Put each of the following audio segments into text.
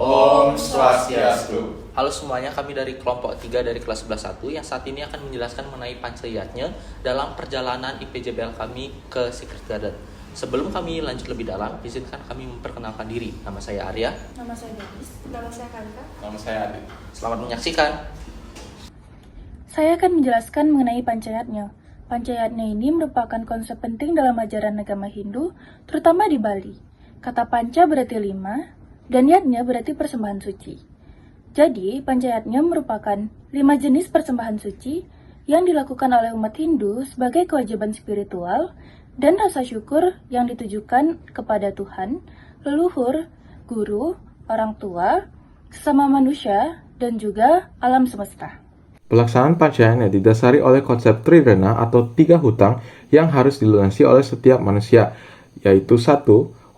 Om Swastiastu. Halo semuanya, kami dari kelompok 3 dari kelas 11-1 yang saat ini akan menjelaskan mengenai pancayatnya dalam perjalanan IPJBL kami ke Secret Garden. Sebelum kami lanjut lebih dalam, izinkan kami memperkenalkan diri. Nama saya Arya. Nama saya Denis. Nama saya Kanka. Nama saya Adi. Selamat menyaksikan. Saya akan menjelaskan mengenai pancayatnya. Pancayatnya ini merupakan konsep penting dalam ajaran agama Hindu, terutama di Bali. Kata panca berarti 5, dan yatnya berarti persembahan suci. Jadi, pancayatnya merupakan 5 jenis persembahan suci yang dilakukan oleh umat Hindu sebagai kewajiban spiritual dan rasa syukur yang ditujukan kepada Tuhan, leluhur, guru, orang tua, sesama manusia, dan juga alam semesta. Pelaksanaan pancayatnya didasari oleh konsep trirena atau 3 hutang yang harus dilunasi oleh setiap manusia, yaitu 1.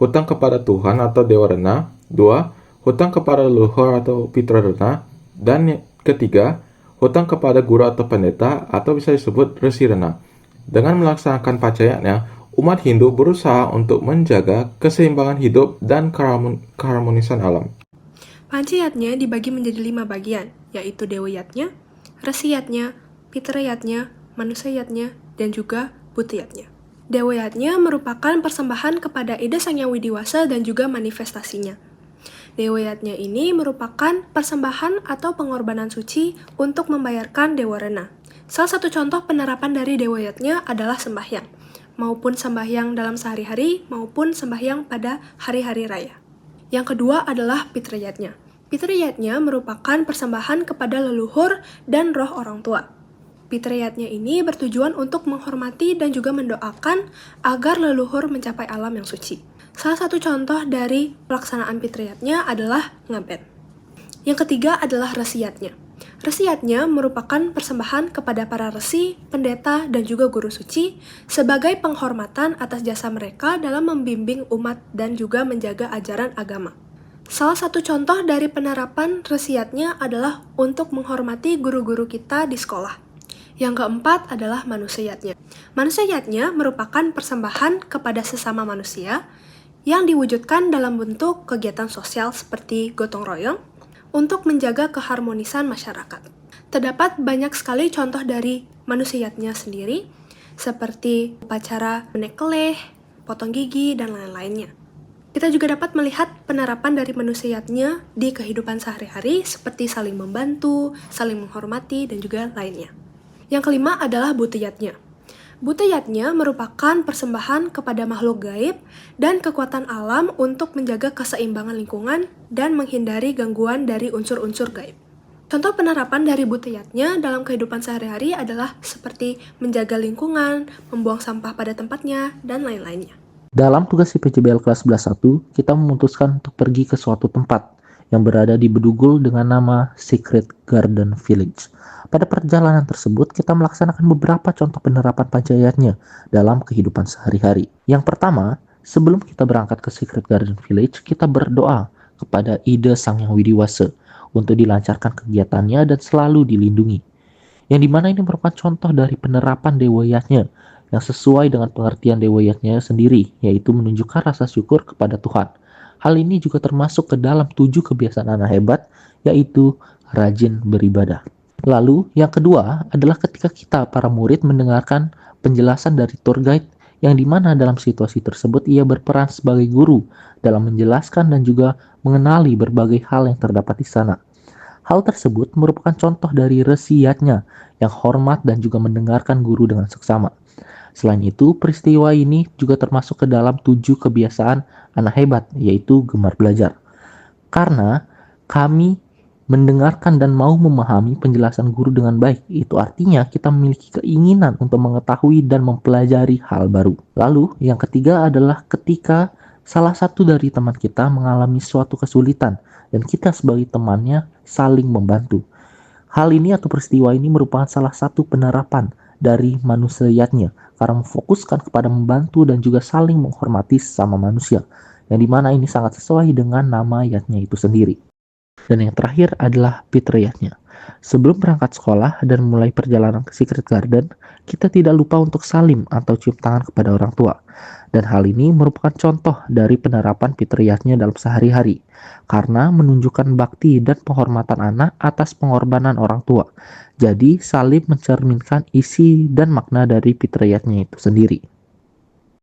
Hutang kepada Tuhan atau Dewa Rena, 2. Hutang kepada leluhur atau Pitra Rena, dan ketiga, hutang kepada guru atau pendeta atau bisa disebut Resi Rena. Dengan melaksanakan pancayatnya, umat Hindu berusaha untuk menjaga keseimbangan hidup dan keharmonisan alam. Pancayatnya dibagi menjadi 5 bagian, yaitu Dewa Yatnya, Resi Yatnya, Pitra Yatnya, Manusia Yatnya, dan juga Buta Yatnya. Dewa Yatnya merupakan persembahan kepada Ida Sang Hyang Widiwasa dan juga manifestasinya. Dewa Yatnya ini merupakan persembahan atau pengorbanan suci untuk membayarkan Dewa Rena. Salah satu contoh penerapan dari Dewa Yatnya adalah sembahyang, maupun sembahyang dalam sehari-hari maupun sembahyang pada hari-hari raya. Yang kedua adalah Pitra Yatnya. Pitra Yatnya merupakan persembahan kepada leluhur dan roh orang tua. Pitra Yatnya ini bertujuan untuk menghormati dan juga mendoakan agar leluhur mencapai alam yang suci. Salah satu contoh dari pelaksanaan Pitra Yatnya adalah ngaben. Yang ketiga adalah Resi Yatnya. Resi Yatnya merupakan persembahan kepada para resi, pendeta, dan juga guru suci sebagai penghormatan atas jasa mereka dalam membimbing umat dan juga menjaga ajaran agama. Salah satu contoh dari penerapan Resi Yatnya adalah untuk menghormati guru-guru kita di sekolah. Yang keempat adalah Manusia Yatnya. Manusia Yatnya merupakan persembahan kepada sesama manusia yang diwujudkan dalam bentuk kegiatan sosial seperti gotong royong untuk menjaga keharmonisan masyarakat. Terdapat banyak sekali contoh dari Manusia Yatnya sendiri, seperti upacara menek keleh, potong gigi, dan lain-lainnya. Kita juga dapat melihat penerapan dari Manusia Yatnya di kehidupan sehari-hari seperti saling membantu, saling menghormati, dan juga lainnya. Yang kelima adalah Buta Yatnya. Buta Yatnya merupakan persembahan kepada makhluk gaib dan kekuatan alam untuk menjaga keseimbangan lingkungan dan menghindari gangguan dari unsur-unsur gaib. Contoh penerapan dari Buta Yatnya dalam kehidupan sehari-hari adalah seperti menjaga lingkungan, membuang sampah pada tempatnya, dan lain-lainnya. Dalam tugas IPJBL kelas 11-1, kita memutuskan untuk pergi ke suatu tempat yang berada di Bedugul dengan nama Secret Garden Village. Pada perjalanan tersebut, kita melaksanakan beberapa contoh penerapan pancayatnya dalam kehidupan sehari-hari. Yang pertama, sebelum kita berangkat ke Secret Garden Village, kita berdoa kepada Ida Sang Hyang Widiwasa untuk dilancarkan kegiatannya dan selalu dilindungi. Yang dimana ini merupakan contoh dari penerapan Dewa Yatnya yang sesuai dengan pengertian Dewa Yatnya sendiri, yaitu menunjukkan rasa syukur kepada Tuhan. Hal ini juga termasuk ke dalam 7 kebiasaan anak hebat, yaitu rajin beribadah. Lalu, yang kedua adalah ketika kita, para murid, mendengarkan penjelasan dari tour guide yang dimana dalam situasi tersebut ia berperan sebagai guru dalam menjelaskan dan juga mengenali berbagai hal yang terdapat di sana. Hal tersebut merupakan contoh dari Resi Yatnya yang hormat dan juga mendengarkan guru dengan seksama. Selain itu, peristiwa ini juga termasuk ke dalam 7 kebiasaan anak hebat, yaitu gemar belajar. Karena kami mendengarkan dan mau memahami penjelasan guru dengan baik, itu artinya kita memiliki keinginan untuk mengetahui dan mempelajari hal baru. Lalu, yang ketiga adalah ketika salah satu dari teman kita mengalami suatu kesulitan dan kita sebagai temannya saling membantu. Hal ini atau peristiwa ini merupakan salah satu penerapan dari Manusia Yatnya karena memfokuskan kepada membantu dan juga saling menghormati sesama manusia, yang dimana ini sangat sesuai dengan nama Yatnya itu sendiri. Dan yang terakhir adalah Pitra Yatnya. Sebelum berangkat sekolah dan mulai perjalanan ke Secret Garden, kita tidak lupa untuk salim atau cium tangan kepada orang tua. Dan hal ini merupakan contoh dari penerapan fitriyatnya dalam sehari-hari, karena menunjukkan bakti dan penghormatan anak atas pengorbanan orang tua. Jadi, salim mencerminkan isi dan makna dari fitriyatnya itu sendiri.